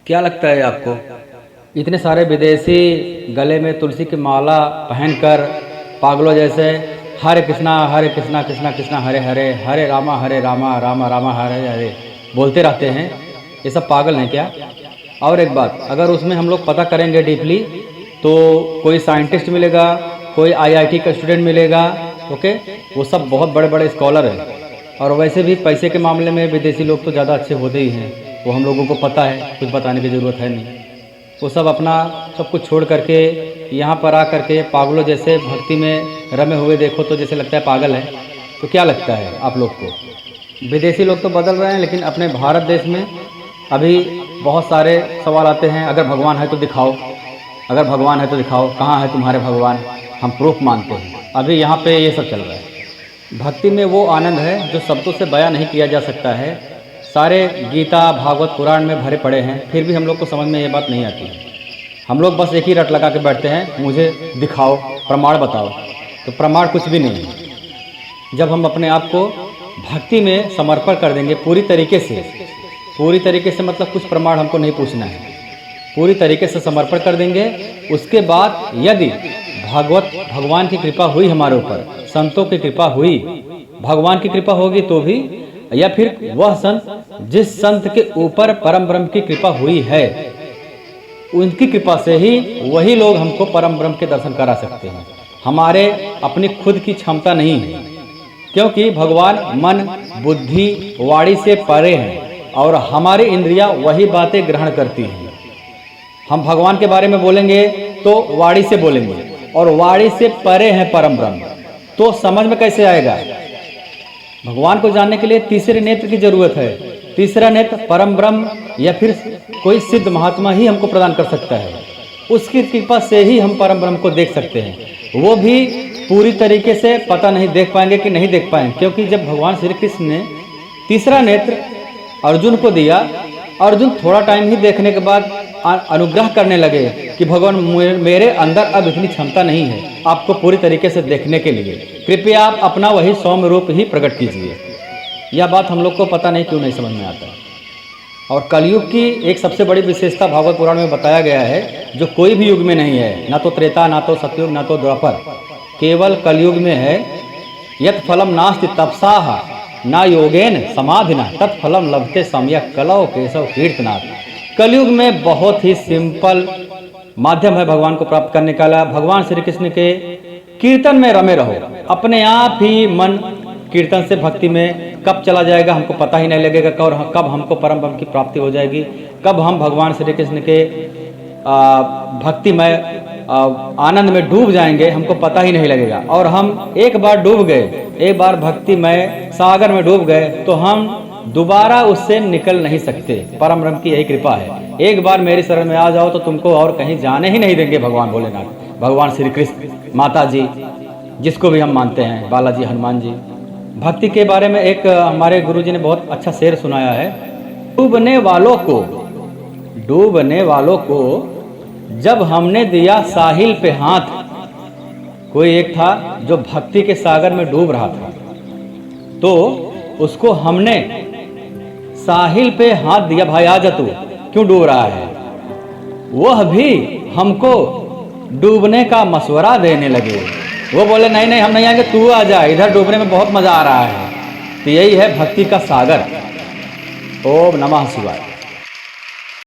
क्या लगता है आपको, इतने सारे विदेशी गले में तुलसी की माला पहनकर पागलों जैसे हरे कृष्णा कृष्णा कृष्णा हरे हरे, हरे रामा रामा रामा हरे हरे बोलते रहते हैं, ये सब पागल हैं क्या? और एक बात, अगर उसमें हम लोग पता करेंगे डीपली तो कोई साइंटिस्ट मिलेगा, कोई आईआईटी का स्टूडेंट मिलेगा, ओके, वो सब बहुत बड़े बड़े स्कॉलर हैं। और वैसे भी पैसे के मामले में विदेशी लोग तो ज़्यादा अच्छे होते ही हैं, वो हम लोगों को पता है, कुछ बताने की ज़रूरत है नहीं। वो सब अपना सब कुछ छोड़ करके यहाँ पर आ करके पागलों जैसे भक्ति में रमे हुए देखो तो जैसे लगता है पागल है। तो क्या लगता है आप लोग को? विदेशी लोग तो बदल रहे हैं, लेकिन अपने भारत देश में अभी बहुत सारे सवाल आते हैं, अगर भगवान है तो दिखाओ, अगर भगवान है तो दिखाओ, कहाँ है तुम्हारे भगवान, हम प्रूफ मांगते हैं। अभी यहाँ पे ये सब चल रहा है। भक्ति में वो आनंद है जो शब्दों से बयां नहीं किया जा सकता है। सारे गीता भागवत पुराण में भरे पड़े हैं, फिर भी हम लोग को समझ में ये बात नहीं आती है। हम लोग बस एक ही रट लगा के बैठते हैं, मुझे दिखाओ, प्रमाण बताओ। तो प्रमाण कुछ भी नहीं है। जब हम अपने आप को भक्ति में समर्पण कर देंगे पूरी तरीके से मतलब कुछ प्रमाण हमको नहीं पूछना है, पूरी तरीके से समर्पण कर देंगे। उसके बाद यदि भगवान की कृपा हुई हमारे ऊपर, संतों की कृपा हुई, भगवान की कृपा होगी तो भी, या फिर वह संत जिस संत के ऊपर परम ब्रह्म की कृपा हुई है, उनकी कृपा से ही वही लोग हमको परम ब्रह्म के दर्शन करा सकते हैं। हमारे अपनी खुद की क्षमता नहीं है, क्योंकि भगवान मन बुद्धि वाणी से परे हैं और हमारी इंद्रियां वही बातें ग्रहण करती हैं। हम भगवान के बारे में बोलेंगे तो वाणी से बोलेंगे, और वाणी से परे हैं परम ब्रह्म, तो समझ में कैसे आएगा? भगवान को जानने के लिए तीसरे नेत्र की जरूरत है। तीसरा नेत्र परम ब्रह्म या फिर कोई सिद्ध महात्मा ही हमको प्रदान कर सकता है। उसकी कृपा से ही हम परम ब्रह्म को देख सकते हैं। वो भी पूरी तरीके से पता नहीं देख पाएंगे कि नहीं देख पाएंगे, क्योंकि जब भगवान श्री कृष्ण ने तीसरा नेत्र अर्जुन को दिया, अर्जुन थोड़ा टाइम ही देखने के बाद अनुग्रह करने लगे कि भगवान मेरे अंदर अब इतनी क्षमता नहीं है आपको पूरी तरीके से देखने के लिए, कृपया आप अपना वही सौम्य रूप ही प्रकट कीजिए। यह बात हम लोग को पता नहीं क्यों नहीं समझ में आता। और कलयुग की एक सबसे बड़ी विशेषता भागवत पुराण में बताया गया है, जो कोई भी युग में नहीं है, ना तो त्रेता, ना तो सतयुग, ना तो द्वापर, केवल कलयुग में है। यत् फलम नास्ति तपसाह ना योगेन समाधिना तत्फलम लभते सम्यक कलौ केशव कीर्तनाथ। कलयुग में बहुत ही सिंपल माध्यम है भगवान को प्राप्त करने का। भगवान श्री कृष्ण के कीर्तन में रमे रहो, अपने आप ही मन कीर्तन से भक्ति में कब चला जाएगा हमको पता ही नहीं लगेगा, कब हमको परम ब्रह्म की प्राप्ति हो जाएगी, कब हम भगवान श्री कृष्ण के भक्तिमय आनंद में डूब जाएंगे हमको पता ही नहीं लगेगा। और हम एक बार डूब गए, एक बार भक्तिमय सागर में डूब गए तो हम दोबारा उससे निकल नहीं सकते। परम ब्रह्म की यही कृपा है। एक बार मेरी शरण में आ जाओ तो तुमको और कहीं जाने ही नहीं देंगे भगवान भोलेनाथ, भगवान श्री कृष्ण, माता जी, जिसको भी हम मानते हैं, बालाजी, हनुमान जी। भक्ति के बारे में एक हमारे गुरु जी ने बहुत अच्छा शेर सुनाया है। डूबने वालों को जब हमने दिया साहिल पे हाथ। कोई एक था जो भक्ति के सागर में डूब रहा था, तो उसको हमने साहिल पे हाथ दिया, भाई आ जा, तू क्यों डूब रहा है? वह भी हमको डूबने का मशवरा देने लगे। वो बोले नहीं नहीं हम नहीं आएंगे, तू आ जा, इधर डूबने में बहुत मजा आ रहा है। तो यही है भक्ति का सागर। ओम नमः शिवाय।